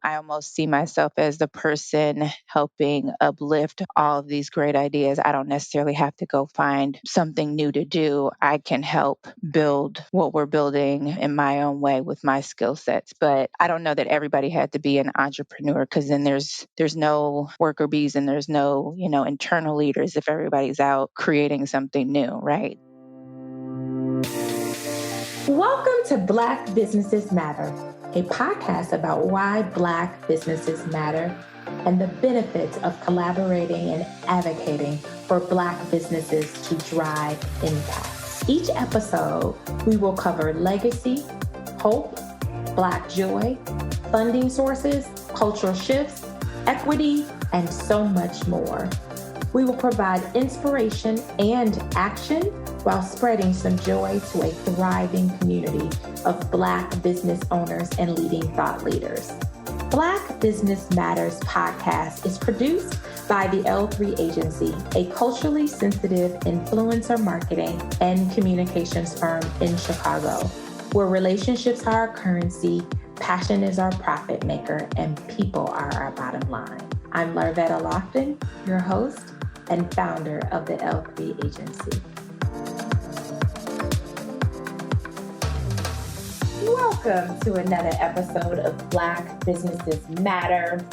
I almost see myself as the person helping uplift all of these great ideas. I don't necessarily have to go find something new to do. I can help build what we're building in my own way with my skill sets. But I don't know that everybody had to be an entrepreneur, because then there's no worker bees and there's no, internal leaders if everybody's out creating something new, right? Welcome to Black Businesses Matter, a podcast about why Black businesses matter and the benefits of collaborating and advocating for Black businesses to drive impact. Each episode, we will cover legacy, hope, Black joy, funding sources, cultural shifts, equity, and so much more. We will provide inspiration and action while spreading some joy to a thriving community of Black business owners and leading thought leaders. Black Business Matters podcast is produced by the L3 Agency, a culturally sensitive influencer marketing and communications firm in Chicago, where relationships are our currency, passion is our profit maker, and people are our bottom line. I'm Larvetta Lofton, your host and founder of the L3 Agency. Welcome to another episode of Black Businesses Matter.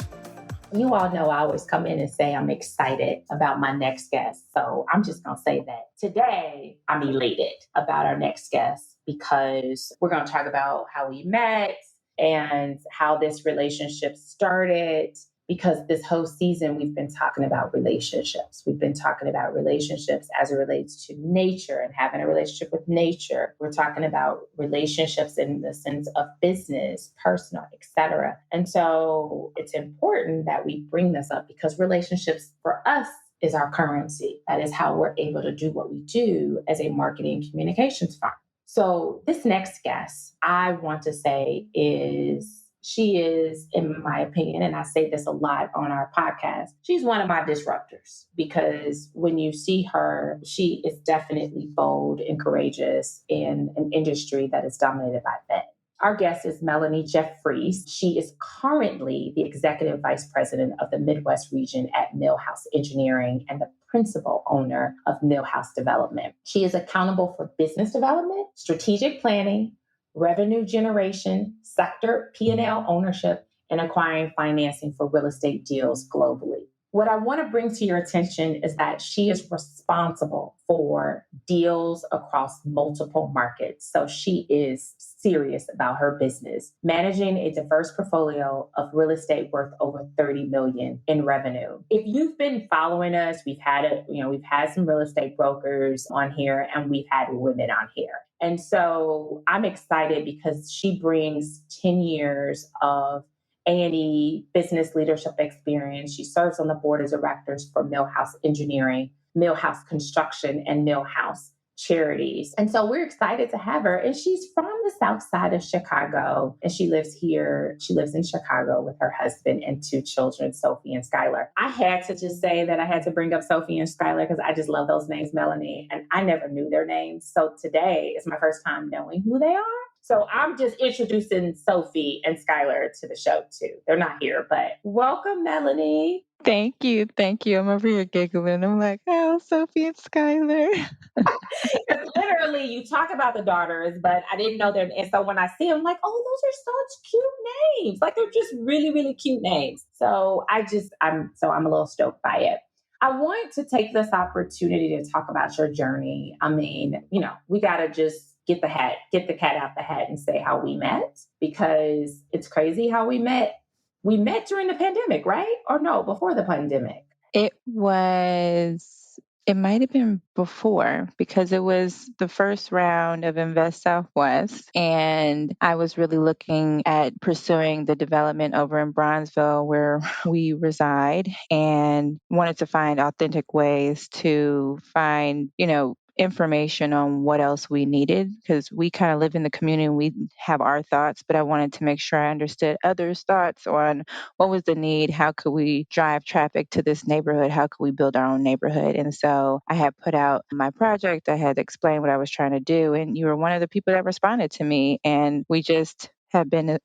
You all know I always come in and say I'm excited about my next guest. So I'm just going to say that today I'm elated about our next guest because we're going to talk about how we met and how this relationship started. Because this whole season, we've been talking about relationships. We've been talking about relationships as it relates to nature and having a relationship with nature. We're talking about relationships in the sense of business, personal, etc. And so it's important that we bring this up because relationships for us is our currency. That is how we're able to do what we do as a marketing and communications firm. So this next guest, I want to say she is, in my opinion, and I say this a lot on our podcast, she's one of my disruptors because when you see her, she is definitely bold and courageous in an industry that is dominated by men. Our guest is Melanie Jefferies. She is currently the Executive Vice President of the Midwest region at Milhouse Engineering and the principal owner of Millhouse Development. She is accountable for business development, strategic planning, revenue generation, sector P&L ownership, and acquiring financing for real estate deals globally. What I want to bring to your attention is that she is responsible for deals across multiple markets. So she is serious about her business, managing a diverse portfolio of real estate worth over $30 million in revenue. If you've been following us, we've had some real estate brokers on here and we've had women on here. And so I'm excited because she brings 10 years of A&E business leadership experience. She serves on the board of directors for Milhouse Engineering, Milhouse Construction, and Millhouse Charities. And so we're excited to have her. And she's from the south side of Chicago. And she lives here. She lives in Chicago with her husband and two children, Sophie and Skylar. I had to just say that I had to bring up Sophie and Skylar because I just love those names, Melanie. And I never knew their names. So today is my first time knowing who they are. So I'm just introducing Sophie and Skylar to the show too. They're not here, but welcome, Melanie. Thank you. Thank you. I'm over here giggling. I'm like, oh, Sophie and Skylar. Literally, you talk about the daughters, but I didn't know them. And so when I see them, I'm like, oh, those are such cute names. Like they're just really, really cute names. So I'm a little stoked by it. I want to take this opportunity to talk about your journey. I mean, we got to just get the cat out the hat and say how we met, because it's crazy how we met. We met during the pandemic, right? Or no, before the pandemic? It might have been before, because it was the first round of Invest Southwest. And I was really looking at pursuing the development over in Bronzeville where we reside, and wanted to find authentic ways to find, information on what else we needed, because we kind of live in the community and we have our thoughts, but I wanted to make sure I understood others' thoughts on what was the need, how could we drive traffic to this neighborhood, how could we build our own neighborhood. And so I had put out my project, I had explained what I was trying to do, and you were one of the people that responded to me, and we just have been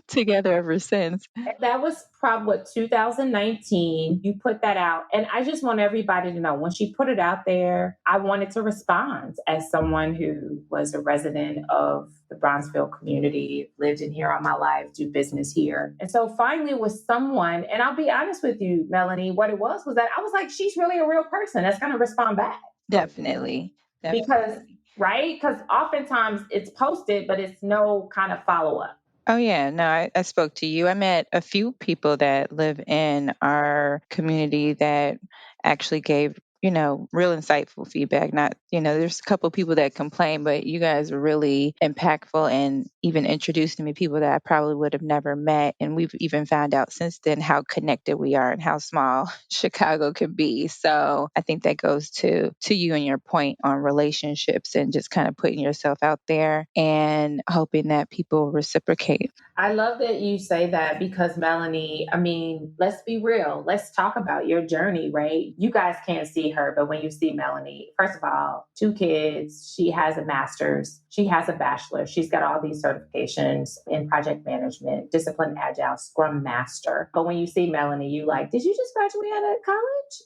together ever since. That was probably what, 2019. You put that out. And I just want everybody to know when she put it out there, I wanted to respond as someone who was a resident of the Bronzeville community, lived in here all my life, do business here. And so finally with someone, and I'll be honest with you, Melanie, what it was that I was like, she's really a real person that's going to respond back. Definitely. Because, Definitely. right? Because oftentimes it's posted, but it's no kind of follow up. Oh, yeah. No, I spoke to you. I met a few people that live in our community that actually gave, real insightful feedback. Not, there's a couple people that complain, but you guys are really impactful and even introduced me to people that I probably would have never met. And we've even found out since then how connected we are and how small Chicago can be. So I think that goes to you and your point on relationships and just kind of putting yourself out there and hoping that people reciprocate. I love that you say that because Melanie, I mean, let's be real. Let's talk about your journey, right? You guys can't see her, but when you see Melanie, first of all, 2 kids, she has a master's, she has a bachelor's, she's got all these certifications in project management, discipline, agile, scrum master. But when you see Melanie, you like, did you just graduate out of college?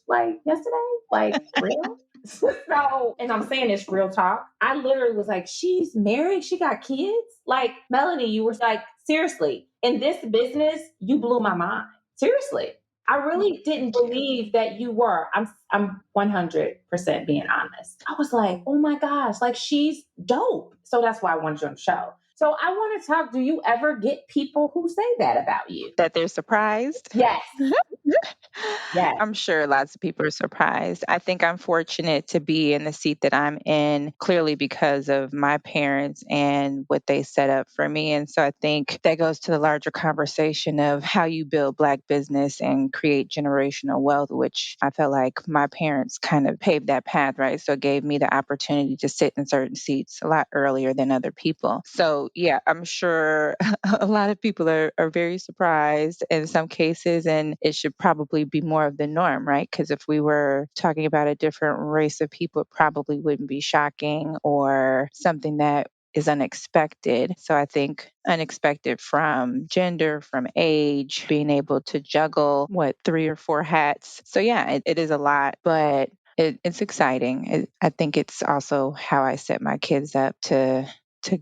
Like yesterday? Like real? So, and I'm saying this real talk. I literally was like, she's married, she got kids. Like, Melanie, you were like, seriously, in this business, you blew my mind. Seriously. I really didn't believe that you were. I'm 100% being honest. I was like, oh my gosh, like she's dope. So that's why I wanted you on the show. So I want to talk. Do you ever get people who say that about you? That they're surprised. Yes. Yes. I'm sure lots of people are surprised. I think I'm fortunate to be in the seat that I'm in, clearly because of my parents and what they set up for me. And so I think that goes to the larger conversation of how you build Black business and create generational wealth, which I felt like my parents kind of paved that path, right? So it gave me the opportunity to sit in certain seats a lot earlier than other people. So yeah, I'm sure a lot of people are very surprised in some cases, and it should probably be more of the norm, right? Because if we were talking about a different race of people, it probably wouldn't be shocking or something that is unexpected. So I think unexpected from gender, from age, being able to juggle 3 or 4 hats. So yeah, it is a lot, but it's exciting. I think it's also how I set my kids up to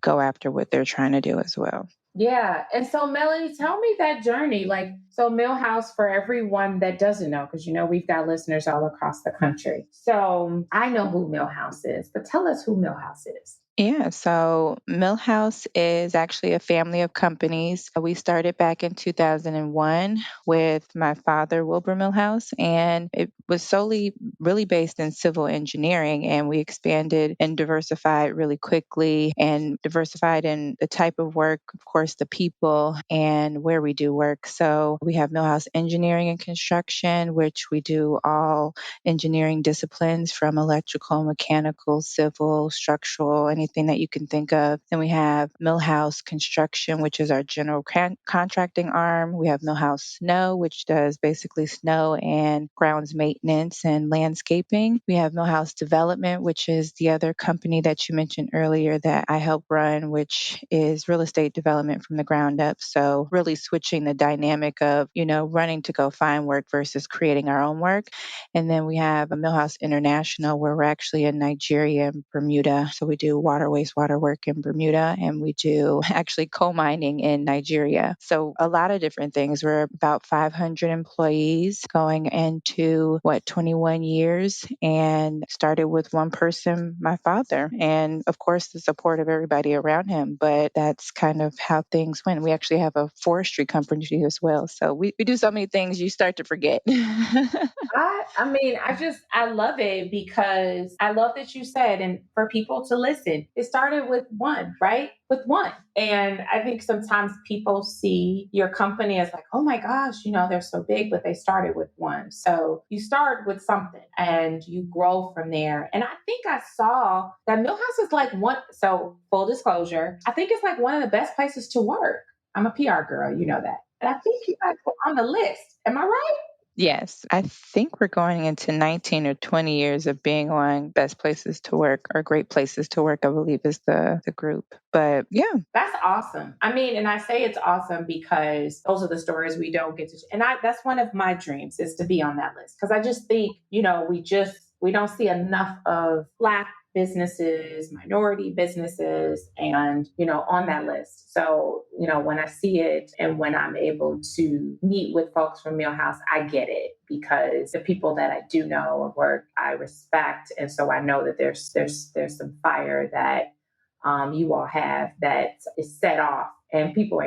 go after what they're trying to do as well. Yeah. And so, Melanie, tell me that journey. Like, so Millhouse, for everyone that doesn't know, because we've got listeners all across the country. So I know who Millhouse is, but tell us who Millhouse is. Yeah, so Millhouse is actually a family of companies. We started back in 2001 with my father, Wilbur Millhouse, and it was solely really based in civil engineering. And we expanded and diversified really quickly and diversified in the type of work, of course, the people and where we do work. So we have Millhouse Engineering and Construction, which we do all engineering disciplines from electrical, mechanical, civil, structural, anything that you can think of. Then we have Milhouse Construction, which is our general contracting arm. We have Milhouse Snow, which does basically snow and grounds maintenance and landscaping. We have Millhouse Development, which is the other company that you mentioned earlier that I help run, which is real estate development from the ground up. So really switching the dynamic of, running to go find work versus creating our own work. And then we have a Millhouse International where we're actually in Nigeria and Bermuda. So we do water, wastewater work in Bermuda, and we do actually coal mining in Nigeria. So a lot of different things. We're about 500 employees going into 21 years, and started with one person, my father, and of course the support of everybody around him. But that's kind of how things went. We actually have a forestry company as well. So we do so many things you start to forget. I love it because I love that you said, and for people to listen, it started with one, right? With one. And I think sometimes people see your company as like, oh my gosh, they're so big, but they started with one. So you start with something and you grow from there. And I think I saw that Millhouse is like one. So full disclosure, I think it's like one of the best places to work. I'm a PR girl, you know that. And I think you guys are on the list. Am I right? Yes, I think we're going into 19 or 20 years of being on Best Places to Work or Great Places to Work, I believe is the group. But yeah, That's awesome. I mean, and I say it's awesome because those are the stories we don't get to. And that's one of my dreams is to be on that list because I just think, we don't see enough of Black businesses, minority businesses, and, on that list. So, when I see it and when I'm able to meet with folks from Millhouse, I get it because the people that I do know and work, I respect. And so I know that there's some fire that you all have that is set off and people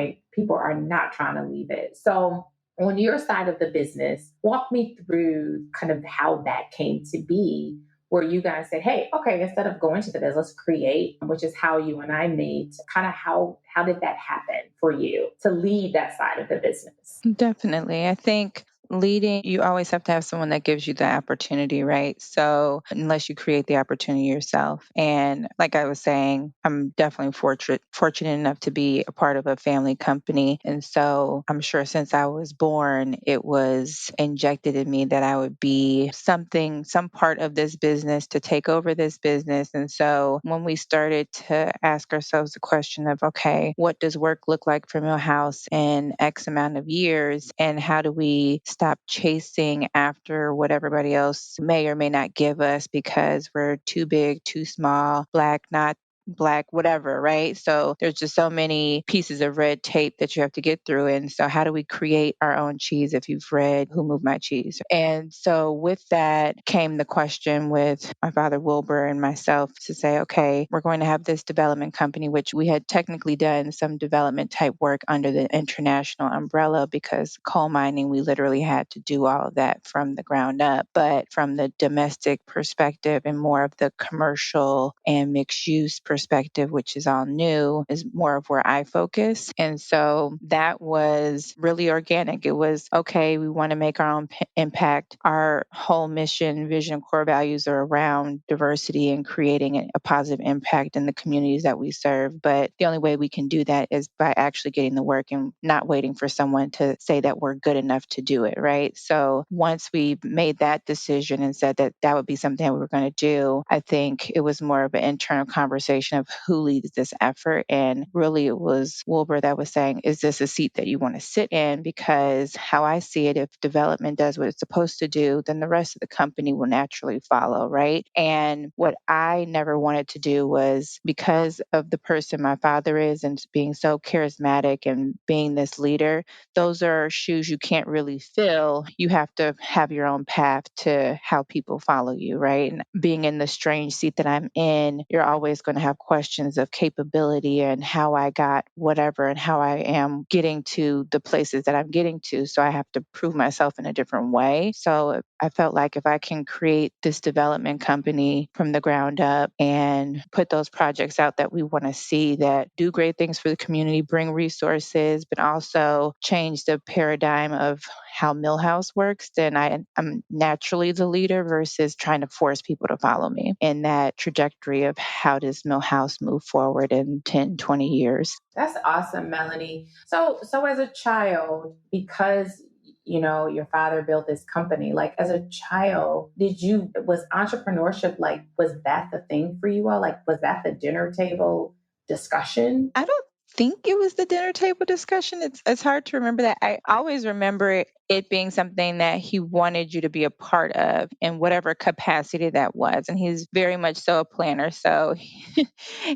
are not trying to leave it. So on your side of the business, walk me through kind of how that came to be where you guys said, hey, okay, instead of going to the business, let's create, which is how you and I made kind of how did that happen for you to lead that side of the business? definitely. I think leading, you always have to have someone that gives you the opportunity, right? So, unless you create the opportunity yourself. And like I was saying, I'm definitely fortunate enough to be a part of a family company. And so, I'm sure since I was born, it was injected in me that I would be some part of this business to take over this business. And so, when we started to ask ourselves the question of, okay, what does work look like for Millhouse in X amount of years? And how do we stop chasing after what everybody else may or may not give us because we're too big, too small, Black, not Black, whatever, right? So there's just so many pieces of red tape that you have to get through. And so, how do we create our own cheese? If you've read Who Moved My Cheese. And so, with that came the question with my father, Wilbur, and myself to say, okay, we're going to have this development company, which we had technically done some development type work under the international umbrella because coal mining, we literally had to do all of that from the ground up. But from the domestic perspective and more of the commercial and mixed use perspective, which is all new, is more of where I focus. And so that was really organic. It was okay, we want to make our own impact. Our whole mission, vision, core values are around diversity and creating a positive impact in the communities that we serve. But the only way we can do that is by actually getting the work and not waiting for someone to say that we're good enough to do it, right? So once we made that decision and said that that would be something that we were going to do, I think it was more of an internal conversation of who leads this effort. And really, it was Wilbur that was saying, is this a seat that you want to sit in? Because how I see it, if development does what it's supposed to do, then the rest of the company will naturally follow, right? And what I never wanted to do was, because of the person my father is and being so charismatic and being this leader, those are shoes you can't really fill. You have to have your own path to how people follow you, right? And being in the strange seat that I'm in, you're always going to have questions of capability and how I got whatever and how I am getting to the places that I'm getting to. So I have to prove myself in a different way. So I felt like if I can create this development company from the ground up and put those projects out that we want to see that do great things for the community, bring resources, but also change the paradigm of how Millhouse works, then I'm naturally the leader versus trying to force people to follow me in that trajectory of how does Millhouse move forward in 10, 20 years. That's awesome, Melanie. So as a child, because your father built this company, like as a child, was entrepreneurship, like was that the thing for you all? Like was that the dinner table discussion? I don't think it was the dinner table discussion. It's hard to remember that. I always remember it being something that he wanted you to be a part of in whatever capacity that was. And he's very much so a planner. So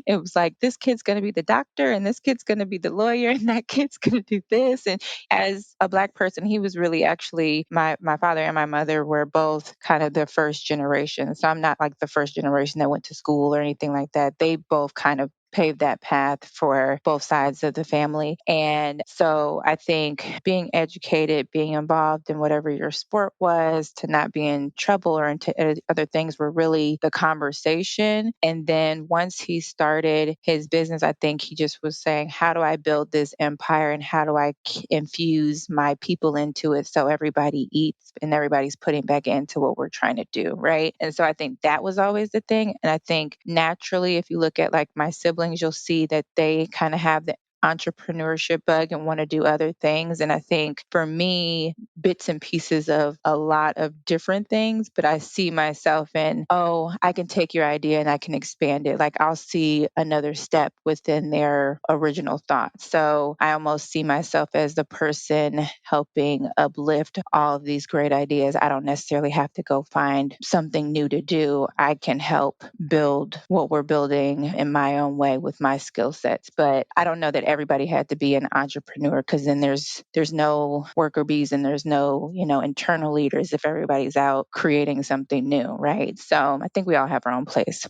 it was like this kid's going to be the doctor and this kid's going to be the lawyer and that kid's going to do this. And as a Black person, he was really actually my father and my mother were both kind of the first generation. So I'm not like the first generation that went to school or anything like that. They both kind of paved that path for both sides of the family. And so I think being educated, being involved in whatever your sport was, to not be in trouble or into other things were really the conversation. And then once he started his business, I think he just was saying, how do I build this empire and how do I infuse my people into it so everybody eats and everybody's putting back into what we're trying to do, right? And so I think that was always the thing. And I think naturally, if you look at like my siblings, you'll see that they kind of have entrepreneurship bug and want to do other things. And I think for me, bits and pieces of a lot of different things, but I see myself in, oh, I can take your idea and I can expand it. Like I'll see another step within their original thought. So I almost see myself as the person helping uplift all of these great ideas. I don't necessarily have to go find something new to do. I can help build what we're building in my own way with my skill sets. But I don't know that everybody had to be an entrepreneur, because then there's no worker bees and there's no, internal leaders if everybody's out creating something new, right? So I think we all have our own place.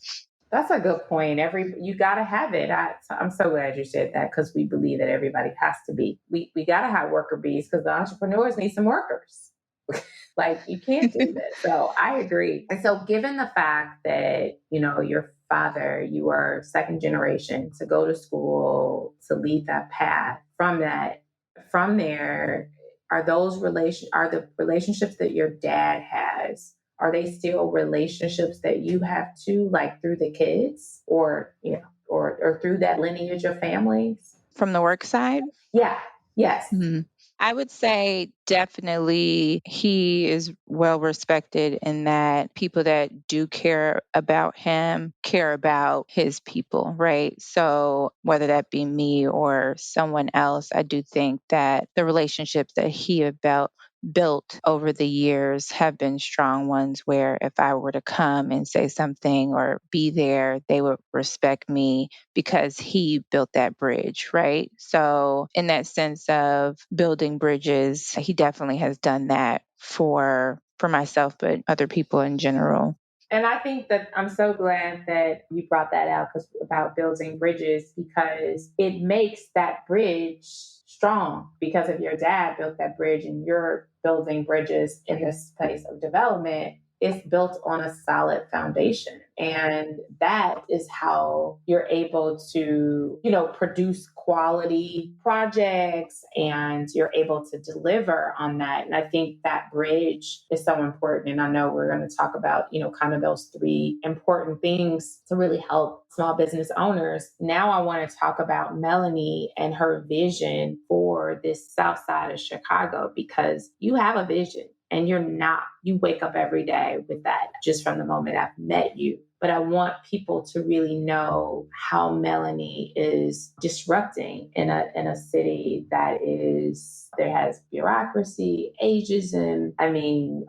That's a good point. You got to have it. I'm so glad you said that, because we believe that everybody has to be. We got to have worker bees because the entrepreneurs need some workers. Like you can't do that. So I agree. And so, given the fact that your father, you are second generation to go to school to lead that path. From there, are the relationships that your dad has, are they still relationships that you have to, like, through the kids, or or through that lineage of families? From the work side? Yeah. Yes. Mhm. I would say definitely he is well respected in that people that do care about him care about his people, right? So whether that be me or someone else, I do think that the relationships that he have built over the years have been strong ones, where if I were to come and say something or be there, they would respect me because he built that bridge, right? So, in that sense of building bridges, he definitely has done that for myself, but other people in general. And I think that I'm so glad that you brought that out, because about building bridges, because it makes that bridge strong. Because if your dad built that bridge and you're building bridges in this place of development, it's built on a solid foundation. And that is how you're able to, produce quality projects, and you're able to deliver on that. And I think that bridge is so important. And I know we're going to talk about, kind of those three important things to really help small business owners. Now I want to talk about Melanie and her vision for this South Side of Chicago, because you have a vision. And you wake up every day with that, just from the moment I've met you. But I want people to really know how Melanie is disrupting in a city there has bureaucracy, ageism,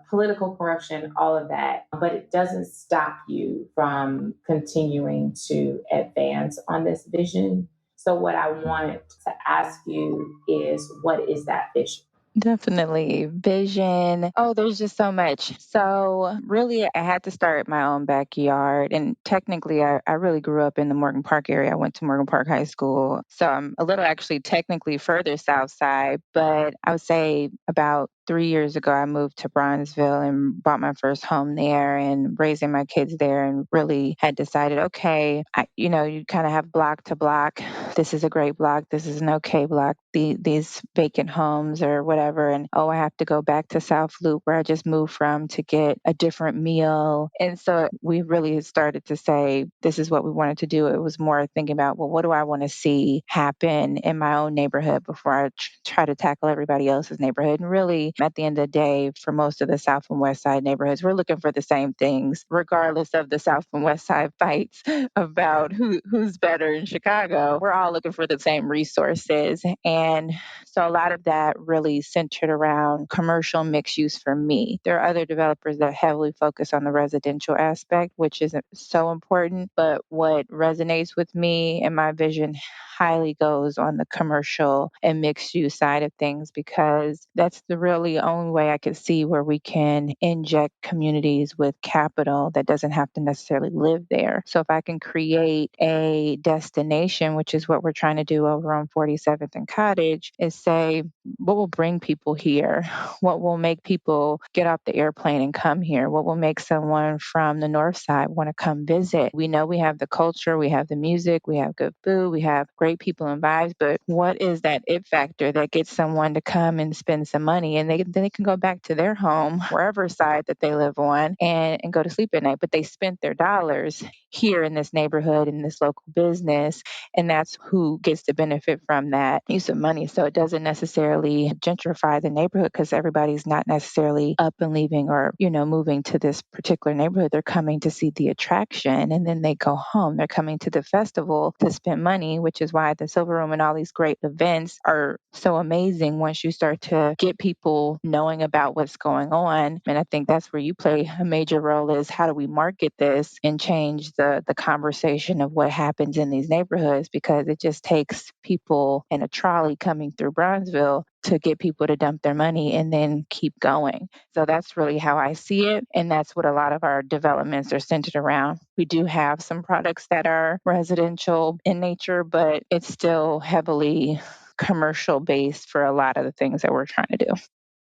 political corruption, all of that. But it doesn't stop you from continuing to advance on this vision. So what I want to ask you is, what is that vision? Definitely. Vision. Oh, there's just so much. So, really, I had to start my own backyard. And technically, I really grew up in the Morgan Park area. I went to Morgan Park High School. So, I'm a little actually technically further south side, but I would say about 3 years ago, I moved to Bronzeville and bought my first home there and raising my kids there, and really had decided, okay, you kind of have block to block. This is a great block. This is an okay block. These vacant homes or whatever. And oh, I have to go back to South Loop where I just moved from to get a different meal. And so we really started to say, this is what we wanted to do. It was more thinking about, well, what do I want to see happen in my own neighborhood before I try to tackle everybody else's neighborhood. And really, at the end of the day, for most of the South and West Side neighborhoods, we're looking for the same things, regardless of the South and West Side fights about who's better in Chicago. We're all looking for the same resources. And so a lot of that really centered around commercial mixed use for me. There are other developers that heavily focus on the residential aspect, which isn't so important. But what resonates with me and my vision highly goes on the commercial and mixed use side of things, because that's the really only way I could see where we can inject communities with capital that doesn't have to necessarily live there. So if I can create a destination, which is what we're trying to do over on 47th and Cottage, is say, what will bring people here? What will make people get off the airplane and come here? What will make someone from the north side want to come visit? We know we have the culture, we have the music, we have good food, we have great people and vibes, but what is that it factor that gets someone to come and spend some money? And then they can go back to their home, wherever side that they live on, and go to sleep at night. But they spent their dollars here in this neighborhood, in this local business, and that's who gets to benefit from that use of money. So it doesn't necessarily gentrify the neighborhood because everybody's not necessarily up and leaving or, moving to this particular neighborhood. They're coming to see the attraction and then they go home. They're coming to the festival to spend money, which is why the Silver Room and all these great events are so amazing once you start to get people knowing about what's going on. And I think that's where you play a major role, is how do we market this and change the conversation of what happens in these neighborhoods, because it just takes people in a trolley coming through Bronzeville to get people to dump their money and then keep going. So that's really how I see it. And that's what a lot of our developments are centered around. We do have some products that are residential in nature, but it's still heavily commercial based for a lot of the things that we're trying to do.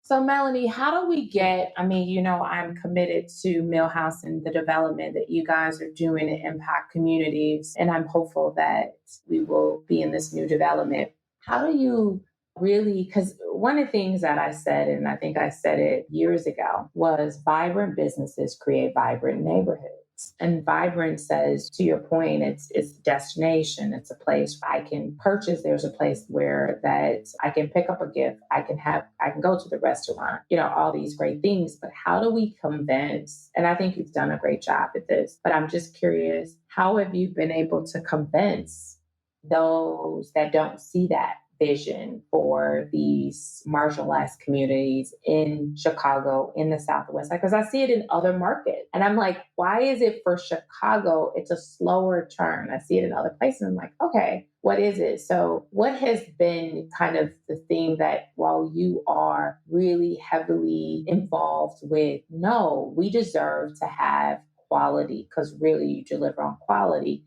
So, Melanie, how do we get? I mean, I'm committed to Millhouse and the development that you guys are doing to impact communities, and I'm hopeful that we will be in this new development. How do you really? Because one of the things that I said, and I think I said it years ago, was vibrant businesses create vibrant neighborhoods. And vibrant says, to your point, it's a destination. It's a place I can purchase. There's a place where that I can pick up a gift. I can go to the restaurant, all these great things. But how do we convince? And I think you've done a great job at this, but I'm just curious, how have you been able to convince those that don't see that vision for these marginalized communities in Chicago, in the Southwest? Because I see it in other markets. And I'm like, why is it for Chicago, it's a slower turn? I see it in other places. I'm like, okay, what is it? So what has been kind of the thing that, while you are really heavily involved with, no, we deserve to have quality, because really you deliver on quality.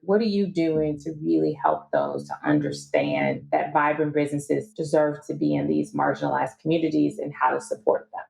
What are you doing to really help those to understand that vibrant businesses deserve to be in these marginalized communities and how to support them?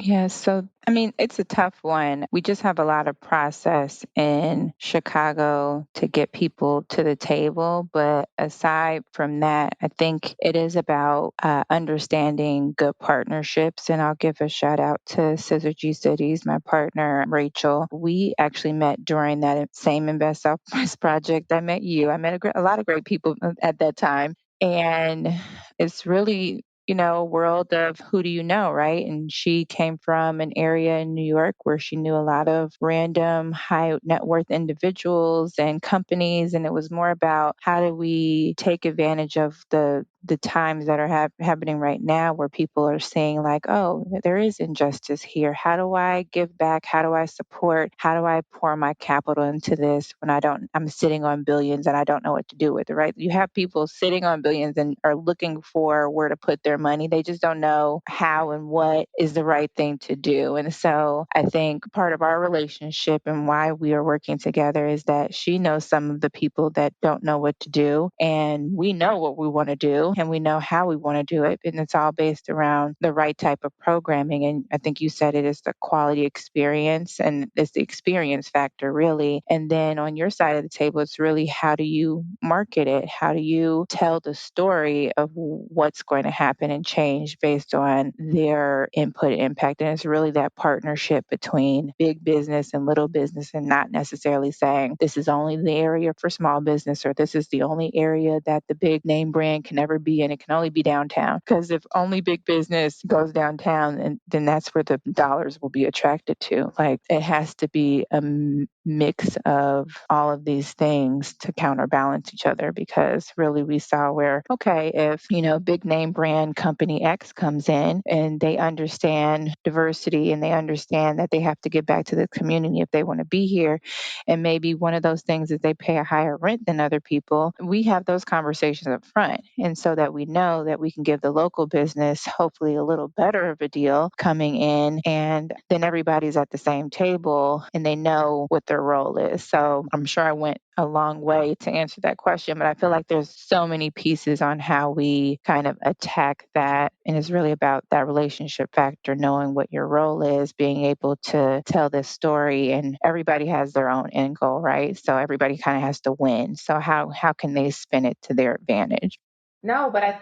Yeah, so I mean, it's a tough one. We just have a lot of process in Chicago to get people to the table. But aside from that, I think it is about understanding good partnerships. And I'll give a shout out to Scissor G Cities, my partner, Rachel. We actually met during that same Invest Southwest project. I met you. I met a lot of great people at that time. And it's really, a world of who do you know, right? And she came from an area in New York where she knew a lot of random high net worth individuals and companies. And it was more about how do we take advantage of the times that are happening right now, where people are saying like, oh, there is injustice here. How do I give back? How do I support? How do I pour my capital into this when I'm sitting on billions and I don't know what to do with it, right? You have people sitting on billions and are looking for where to put their money. They just don't know how and what is the right thing to do. And so I think part of our relationship and why we are working together is that she knows some of the people that don't know what to do, and we know what we want to do and we know how we want to do it. And it's all based around the right type of programming. And I think you said it is the quality experience, and it's the experience factor, really. And then on your side of the table, it's really how do you market it? How do you tell the story of what's going to happen and change based on their input and impact? And it's really that partnership between big business and little business, and not necessarily saying this is only the area for small business or this is the only area that the big name brand can ever be in. It can only be downtown. Because if only big business goes downtown, and then that's where the dollars will be attracted to. Like, it has to be a mix of all of these things to counterbalance each other, because really we saw where, okay, if, big name brand company X comes in and they understand diversity and they understand that they have to get back to the community if they want to be here, and maybe one of those things is they pay a higher rent than other people, we have those conversations up front. And so that we know that we can give the local business hopefully a little better of a deal coming in, and then everybody's at the same table and they know what their role is. So I'm sure I went a long way to answer that question, but I feel like there's so many pieces on how we kind of attack that. And it's really about that relationship factor, knowing what your role is, being able to tell this story, and everybody has their own end goal, right? So everybody kind of has to win. So how can they spin it to their advantage? No, but I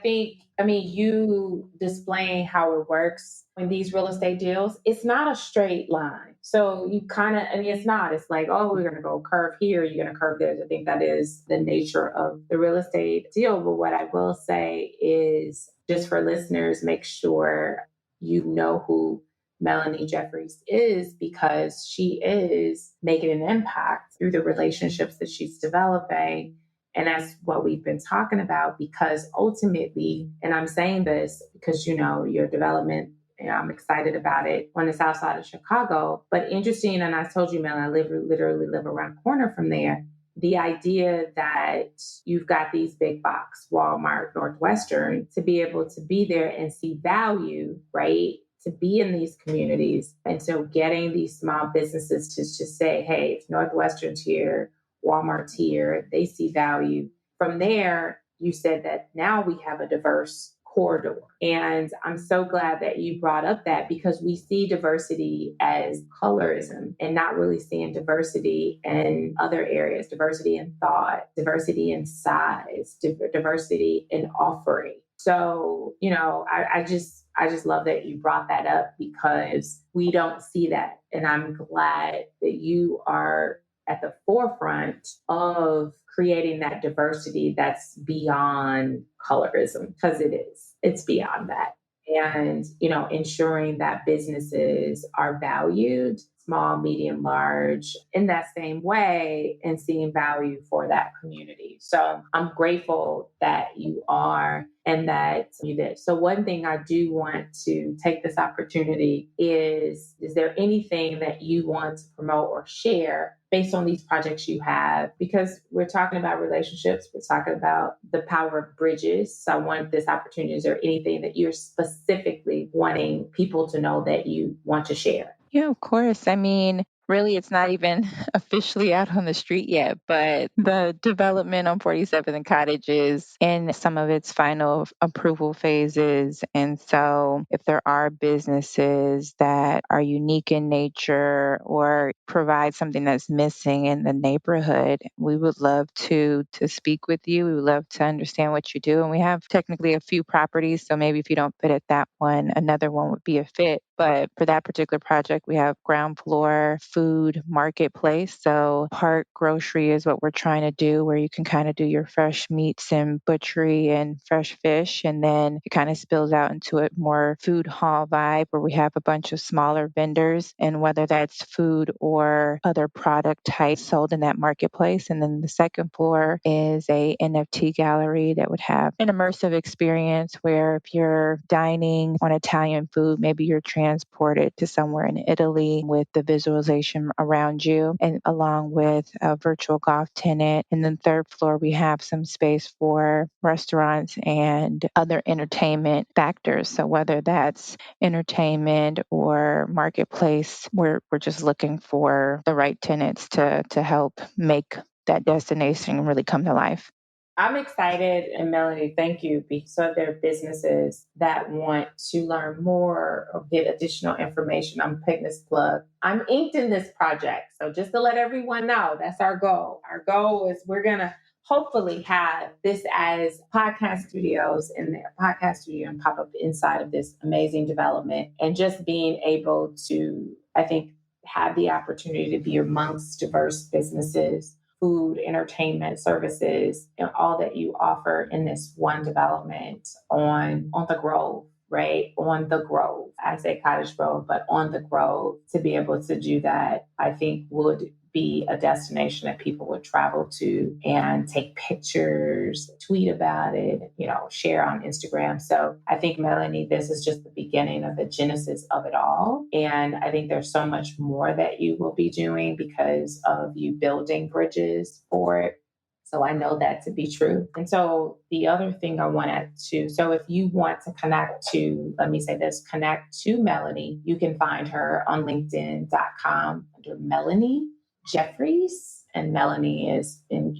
mean, you displaying how it works in these real estate deals, it's not a straight line. So you kind of, I mean, it's not. It's like, oh, we're going to go curve here, you're going to curve there. I think that is the nature of the real estate deal. But what I will say is, just for listeners, make sure you know who Melanie Jefferies is, because she is making an impact through the relationships that she's developing. And that's what we've been talking about, because ultimately, and I'm saying this because, your development, I'm excited about it on the south side of Chicago. But interesting, and I told you, Mel, I literally live around the corner from there. The idea that you've got these big box, Walmart, Northwestern, to be able to be there and see value, right? To be in these communities. And so getting these small businesses to just say, hey, if Northwestern's here, Walmart's here, they see value. From there, you said that now we have a diverse corridor. And I'm so glad that you brought up that, because we see diversity as colorism and not really seeing diversity in other areas, diversity in thought, diversity in size, diversity in offering. So, I just love that you brought that up, because we don't see that. And I'm glad that you are at the forefront of creating that diversity that's beyond colorism, because it is. It's beyond that. And, ensuring that businesses are valued, small, medium, large, in that same way, and seeing value for that community. So I'm grateful that you are, and that you did. So one thing I do want to take this opportunity is there anything that you want to promote or share based on these projects you have? Because we're talking about relationships, we're talking about the power of bridges. So I want this opportunity. Is there anything that you're specifically wanting people to know that you want to share? Yeah, of course. I mean, really, it's not even officially out on the street yet, but the development on 47th and Cottage is in some of its final approval phases. And so, if there are businesses that are unique in nature or provide something that's missing in the neighborhood, we would love to speak with you. We would love to understand what you do. And we have technically a few properties, so maybe if you don't fit at that one, another one would be a fit. But for that particular project, we have ground floor food marketplace. So part grocery is what we're trying to do, where you can kind of do your fresh meats and butchery and fresh fish. And then it kind of spills out into a more food hall vibe, where we have a bunch of smaller vendors, and whether that's food or other product types sold in that marketplace. And then the second floor is a NFT gallery that would have an immersive experience, where if you're dining on Italian food, maybe you're transported to somewhere in Italy with the visualization around you, and along with a virtual golf tenant. And then third floor, we have some space for restaurants and other entertainment factors. So whether that's entertainment or marketplace, we're just looking for the right tenants to help make that destination really come to life. I'm excited, and Melanie, thank you. So there are businesses that want to learn more or get additional information. I'm putting this plug. I'm inked in this project. So just to let everyone know, that's our goal. Our goal is we're going to hopefully have this as podcast studios in there, podcast studio, and pop up inside of this amazing development. And just being able to, I think, have the opportunity to be amongst diverse businesses, food, entertainment, services, and all that you offer in this one development on the Grove, right? On the Grove. I say Cottage Grove, but on the Grove. To be able to do that, I think would be a destination that people would travel to and take pictures, tweet about it, share on Instagram. So I think, Melanie, this is just the beginning of the genesis of it all. And I think there's so much more that you will be doing because of you building bridges for it. So I know that to be true. And so the other thing I wanted to, so if you want to connect to, let me say this, connect to Melanie, you can find her on LinkedIn.com under Melanie Jefferies, and Melanie is in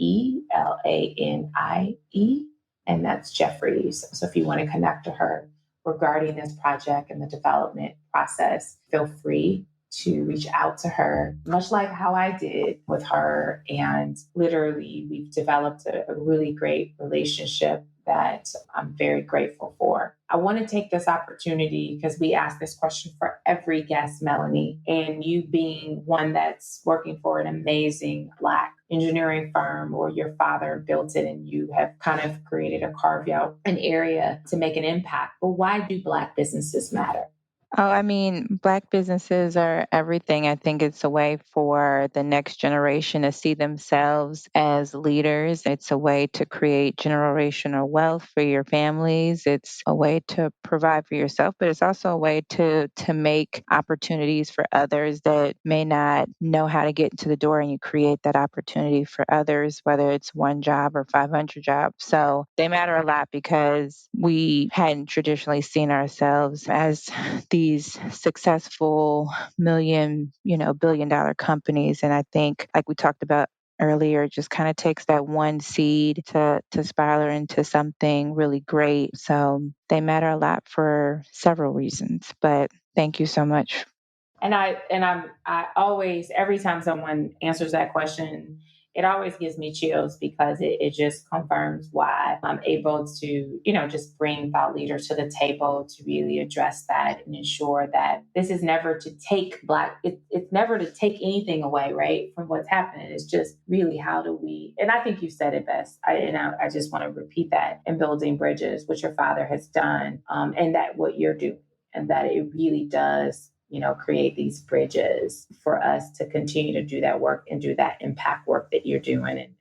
Elanie, and that's Jefferies. So if you want to connect to her regarding this project and the development process, feel free to reach out to her, much like how I did with her. And literally, we've developed a really great relationship that I'm very grateful for. I want to take this opportunity because we ask this question for every guest, Melanie, and you being one that's working for an amazing Black engineering firm, or your father built it and you have kind of created a carve out an area to make an impact. But why do Black businesses matter? Oh, I mean, Black businesses are everything. I think it's a way for the next generation to see themselves as leaders. It's a way to create generational wealth for your families. It's a way to provide for yourself, but it's also a way to make opportunities for others that may not know how to get into the door, and you create that opportunity for others, whether it's one job or 500 jobs. So they matter a lot because we hadn't traditionally seen ourselves as these successful million, billion-dollar companies. And I think, like we talked about earlier, it just kind of takes that one seed to spiral into something really great. So they matter a lot for several reasons. But thank you so much. I always, every time someone answers that question, it always gives me chills because it just confirms why I'm able to, just bring thought leaders to the table to really address that and ensure that this is never to take it's never to take anything away, right, from what's happening. It's just really how do we, and I think you said it best. I just want to repeat that, in building bridges, what your father has done, and that what you're doing, and that it really does, create these bridges for us to continue to do that work and do that impact work that you're doing.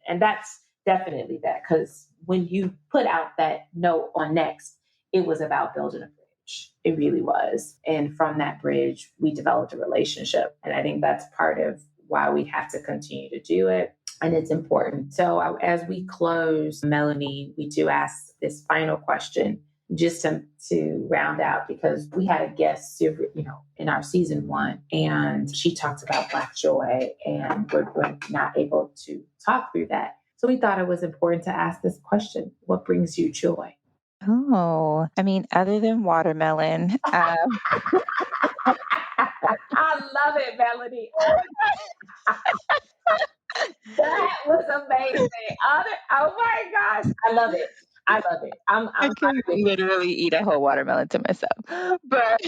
And that's definitely that. Because when you put out that note on Next, it was about building a bridge. It really was. And from that bridge, we developed a relationship. And I think that's part of why we have to continue to do it. And it's important. So as we close, Melanie, we do ask this final question just to round out, because we had a guest, in our season one, and she talked about Black joy, and we're not able to talk through that. So we thought it was important to ask this question: what brings you joy? Oh, I mean, other than watermelon, I love it, Melanie. That was amazing. Oh my gosh, I love it. I love it. I I'm can literally eat a whole watermelon to myself. But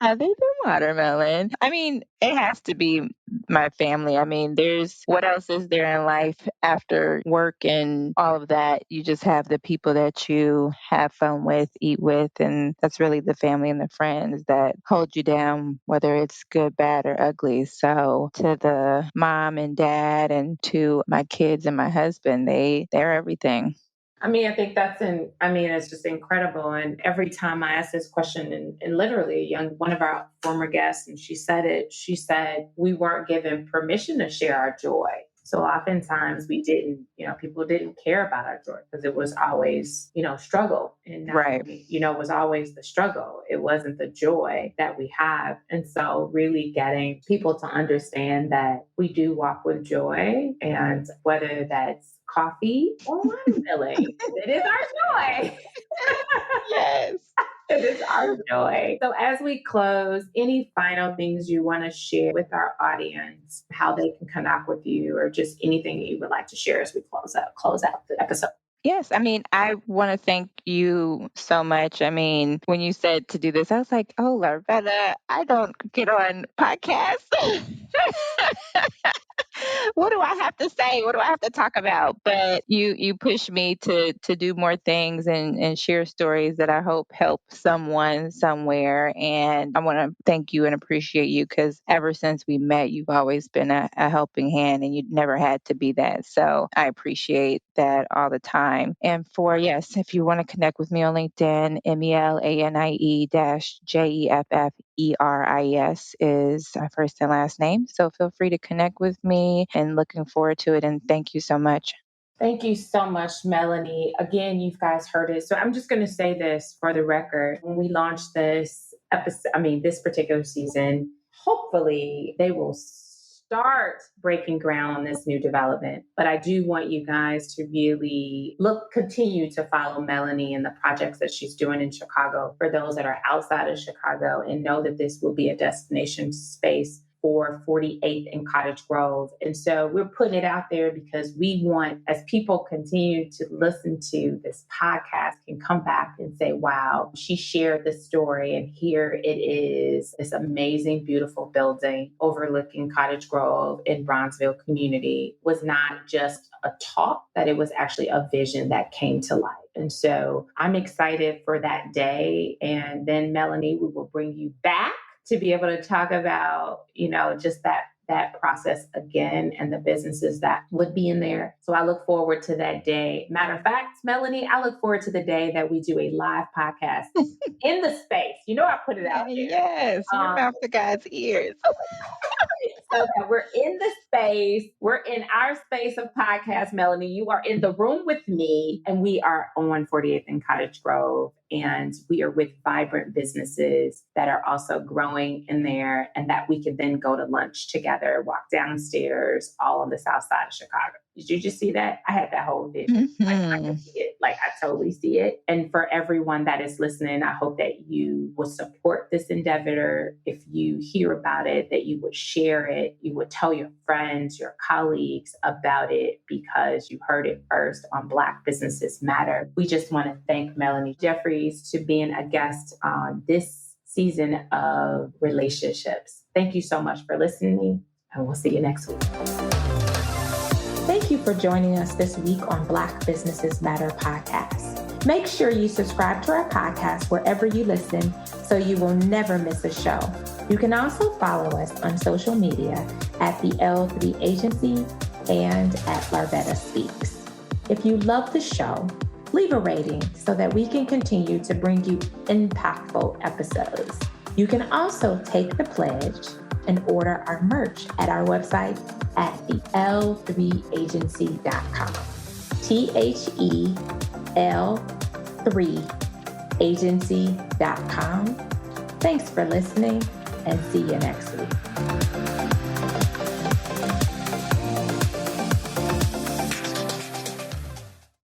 other than watermelon, I mean, it has to be my family. I mean, what else is there in life after work and all of that? You just have the people that you have fun with, eat with, and that's really the family and the friends that hold you down, whether it's good, bad, or ugly. So to the mom and dad and to my kids and my husband, they're everything. I think it's just incredible. And every time I ask this question, and literally one of our former guests, and she said, we weren't given permission to share our joy. So oftentimes we didn't, people didn't care about our joy because it was always, struggle. And not Right. only, it was always the struggle. It wasn't the joy that we have. And so really getting people to understand that we do walk with joy, and whether that's coffee or watermelon, it is our joy. Yes. It is our joy. So, as we close, any final things you want to share with our audience, how they can connect with you, or just anything that you would like to share as we close out the episode? Yes, I mean, I want to thank you so much. I mean, when you said to do this, I was like, oh, Larvetta, I don't get on podcasts. What do I have to say? What do I have to talk about? But you push me to do more things and share stories that I hope help someone somewhere. And I want to thank you and appreciate you because ever since we met, you've always been a helping hand, and you never had to be that. So I appreciate that all the time. And yes, if you want to connect with me on LinkedIn, Melanie Jefferies is my first and last name. So feel free to connect with me, and looking forward to it. And thank you so much. Thank you so much, Melanie. Again, you guys heard it. So I'm just going to say this for the record. When we launched this episode, this particular season, hopefully they will start breaking ground on this new development. But I do want you guys to really continue to follow Melanie and the projects that she's doing in Chicago for those that are outside of Chicago, and know that this will be a destination space for 48th and Cottage Grove. And so we're putting it out there because we want, as people continue to listen to this podcast, can come back and say, wow, she shared this story and here it is, this amazing, beautiful building overlooking Cottage Grove in Bronzeville community was not just a talk, that it was actually a vision that came to life. And so I'm excited for that day. And then Melanie, we will bring you back to be able to talk about, just that process again and the businesses that would be in there. So I look forward to that day. Matter of fact, Melanie, I look forward to the day that we do a live podcast in the space. I put it out there. Yes, your mouth to God's ears. So that we're in the space, we're in our space of podcast, Melanie. You are in the room with me, and we are on 48th and Cottage Grove, and we are with vibrant businesses that are also growing in there, and that we can then go to lunch together, walk downstairs, all on the south side of Chicago. Did you just see that? I had that whole vision. I can see it. I totally see it. And for everyone that is listening, I hope that you will support this endeavor. If you hear about it, that you would share it. You would tell your friends, your colleagues about it, because you heard it first on Black Businesses Matter. We just want to thank Melanie Jefferies to being a guest on this season of Relationships. Thank you so much for listening, and we'll see you next week. Thank you for joining us this week on Black Businesses Matter podcast. Make sure you subscribe to our podcast wherever you listen so you will never miss a show. You can also follow us on social media at the L3 Agency and at Larvetta Speaks. If you love the show, leave a rating so that we can continue to bring you impactful episodes. You can also take the pledge and order our merch at our website at thell3agency.com. THEL3agency.com. Thanks for listening, and see you next week.